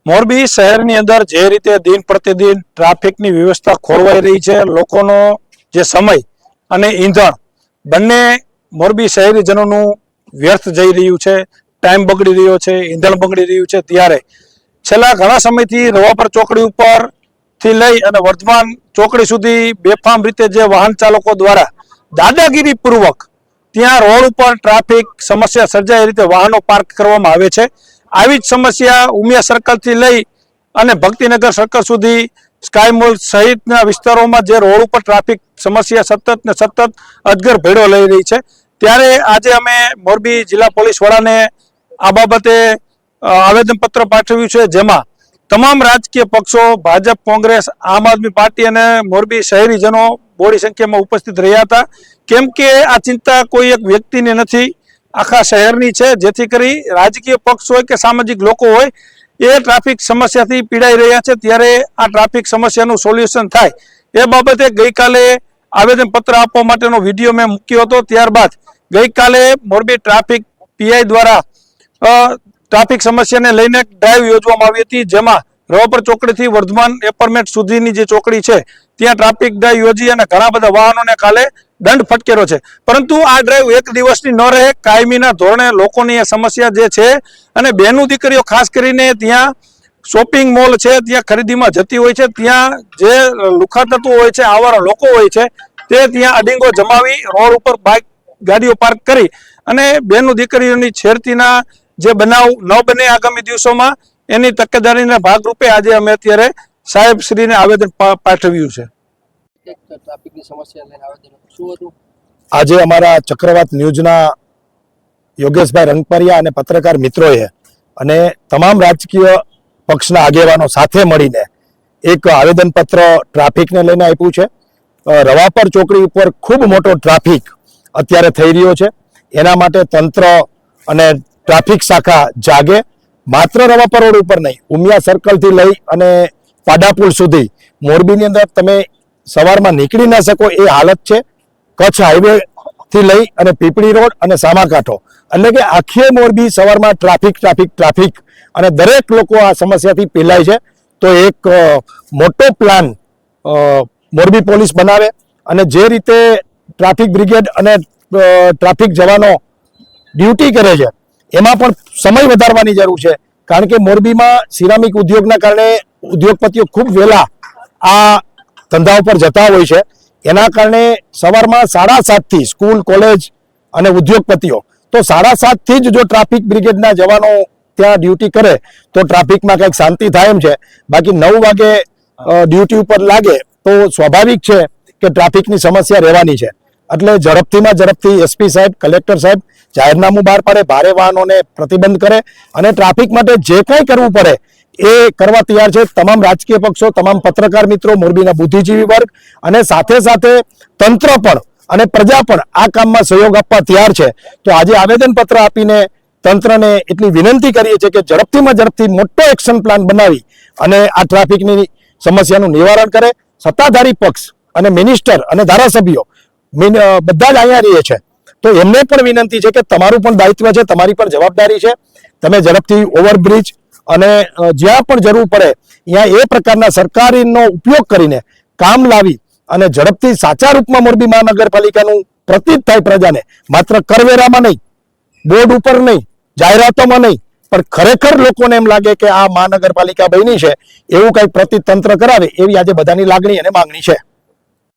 મોરબી શહેરની અંદર જે રીતે દિન પ્રતિદિન ટ્રાફિકની વ્યવસ્થા ખોરવાઈ રહી છે, લોકોનો જે સમય અને ઈંધણ બંને મોરબી શહેરીજનોનું વ્યર્થ જઈ રહ્યું છે, ટાઈમ બગડી રહ્યો છે, ઈંધણ બગડી રહ્યું છે, ત્યારે છેલ્લા ઘણા સમયથી રવાપર ચોકડી ઉપરથી લઈ અને વર્ધમાન ચોકડી સુધી બેફામ રીતે જે વાહન ચાલકો દ્વારા દાદાગીરી પૂર્વક ત્યાં રોડ ઉપર ટ્રાફિક સમસ્યા સર્જાય રીતે વાહનો પાર્ક કરવામાં આવે છે। આવી જ સમસ્યા ઉમિયા સર્કલથી લઈ અને ભક્તિનગર સર્કલ સુધી સ્કાય મોલ સહિતના વિસ્તારોમાં જે રોડ ઉપર ટ્રાફિક સમસ્યા સતત અજગર ભેડો લઈ રહી છે, ત્યારે આજે અમે મોરબી જિલ્લા પોલીસ વડાને આ બાબતે આવેદનપત્ર પાઠવ્યું છે, જેમાં તમામ રાજકીય પક્ષો ભાજપ, કોંગ્રેસ, આમ આદમી પાર્ટી અને મોરબી શહેરીજનો બોડી સંખ્યામાં ઉપસ્થિત રહ્યા હતા। કેમ કે આ ચિંતા કોઈ એક વ્યક્તિની નથી, આખા શહેરની છે, જેથી કરી રાજકીય પક્ષ હોય કે સામાજિક લોકો હોય એ ટ્રાફિક સમસ્યાથી પીડાઈ રહ્યા છે। ત્યારે આ ટ્રાફિક સમસ્યાનું સોલ્યુશન થાય એ બાબતે ગઈકાલે આવેદનપત્ર આપવા માટેનો વિડીયો મેં મૂક્યો હતો। ત્યારબાદ ગઈકાલે મોરબી ટ્રાફિક પીઆઈ દ્વારા ટ્રાફિક સમસ્યાને લઈને ડ્રાઈવ યોજવામાં આવી હતી, જેમાં રવાપર ચોકડીથી વર્ધમાન એપાર્ટમેન્ટ સુધીની જે ચોકડી છે ત્યાં ટ્રાફિક ડ્રાઈવ યોજી અને ઘણા બધા વાહનોને કાલે દંડ ફટકેરો છે। પરંતુ આ ડ્રાઈવ એક દિવસની ન રહે, કાયમીના ધોરણે લોકોની એ સમસ્યા જે છે અને બહેનો દીકરીઓ ખાસ કરીને ત્યાં શોપિંગ મોલ છે, ત્યાં ખરીદીમાં જતી હોય છે, ત્યાં જે લુખા તત્વો હોય છે, આવારા લોકો હોય છે, તે ત્યાં અડીંગો જમાવી રોડ ઉપર બાઇક ગાડીઓ પાર્ક કરી અને બહેનો દીકરીઓની છેડતીના જે બનાવ ન બને આગામી દિવસોમાં એની તકેદારીના ભાગરૂપે આજે અમે અત્યારે સાહેબ શ્રીને આવેદન પાઠવ્યું છે। આજે અમારા ચક્રવાત ન્યૂઝના યોગેશભાઈ રંગપરિયા અને પત્રકાર મિત્રોએ અને તમામ રાજકીય પક્ષના આગેવાનો સાથે મળીને એક આવેદનપત્ર ટ્રાફિકને લઈને આપ્યું છે। રવાપર ચોકડી ઉપર ખૂબ મોટો ટ્રાફિક અત્યારે થઈ રહ્યો છે, એના માટે તંત્ર અને ટ્રાફિક શાખા જાગે। માત્ર રવાપર રોડ ઉપર નહીં, ઉમિયા સર્કલથી લઈ અને પાડાપુલ સુધી મોરબીની અંદર તમે સવારમાં નીકળી ના શકો એ હાલત છે। કચ્છ હાઈવે થી લઈ અને પીપળી રોડ અને સામાકાંઠો, એટલે કે આખી મોરબી સવારમાં ટ્રાફિક અને દરેક લોકો આ સમસ્યાથી પીલાય છે। તો એક મોટો પ્લાન મોરબી પોલીસ બનાવે અને જે રીતે ટ્રાફિક બ્રિગેડ અને ટ્રાફિક જવાનો ડ્યુટી કરે છે એમાં પણ સમય વધારવાની જરૂર છે, કારણ કે મોરબીમાં સિરામિક ઉદ્યોગના કારણે ઉદ્યોગપતિઓ ખૂબ વહેલા આ ધંધા ઉપર જતા હોય છે। એના કારણે સવારમાં 7:30 થી સ્કૂલ, કોલેજ અને ઉદ્યોગપતિઓ, તો 7:30 થી જ જો ટ્રાફિક બ્રિગેડના જવાનો ત્યાં ડ્યુટી કરે તો ટ્રાફિકમાં કંઈક શાંતિ થાય એમ છે। બાકી 9 વાગે ડ્યુટી ઉપર લાગે તો સ્વાભાવિક છે કે ટ્રાફિકની સમસ્યા રહેવાની છે। એટલે ઝડપથી એસપી સાહેબ, કલેક્ટર સાહેબ જાહેરનામું બહાર પાડે, ભારે વાહનોને પ્રતિબંધ કરે અને ટ્રાફિક માટે જે કંઈ કરવું પડે એ કરવા તૈયાર છે। તમામ રાજકીય પક્ષો, તમામ પત્રકાર મિત્રો, મોરબીના બુદ્ધિજીવી વર્ગ અને સાથે સાથે તંત્ર પણ અને પ્રજા પણ આ કામમાં સહયોગ આપવા તૈયાર છે। તો આજે આવેદનપત્ર આપીને તંત્રને એટલી વિનંતી કરીએ છીએ કે ઝડપથી મોટો એક્શન પ્લાન બનાવી અને આ ટ્રાફિકની સમસ્યાનું નિવારણ કરે। સત્તાધારી પક્ષ અને મિનિસ્ટર અને ધારાસભ્યો બધા જ અહીંયા રહીએ છે, તો એમને પણ વિનંતી છે કે તમારું પણ દાયિત્વ છે, તમારી પણ જવાબદારી છે, તમે ઝડપથી ઓવરબ્રિજ અને જ્યાં પણ જરૂર પડે ત્યાં એ પ્રકારના સરકારીનો ઉપયોગ કરીને કામ લાવી અને ઝડપથી સાચા રૂપમાં મોરબી મહાનગરપાલિકાનું પ્રતીત થાય પ્રજાને, માત્ર કરવેરામાં નહીં, બોર્ડ ઉપર નહીં, જાહેરાતોમાં નહીં, પણ ખરેખર લોકોને એમ લાગે કે આ મહાનગરપાલિકા બની છે એવું કંઈક પ્રતિત તંત્ર કરાવે, એવી આજે બધાની લાગણી અને માંગણી છે।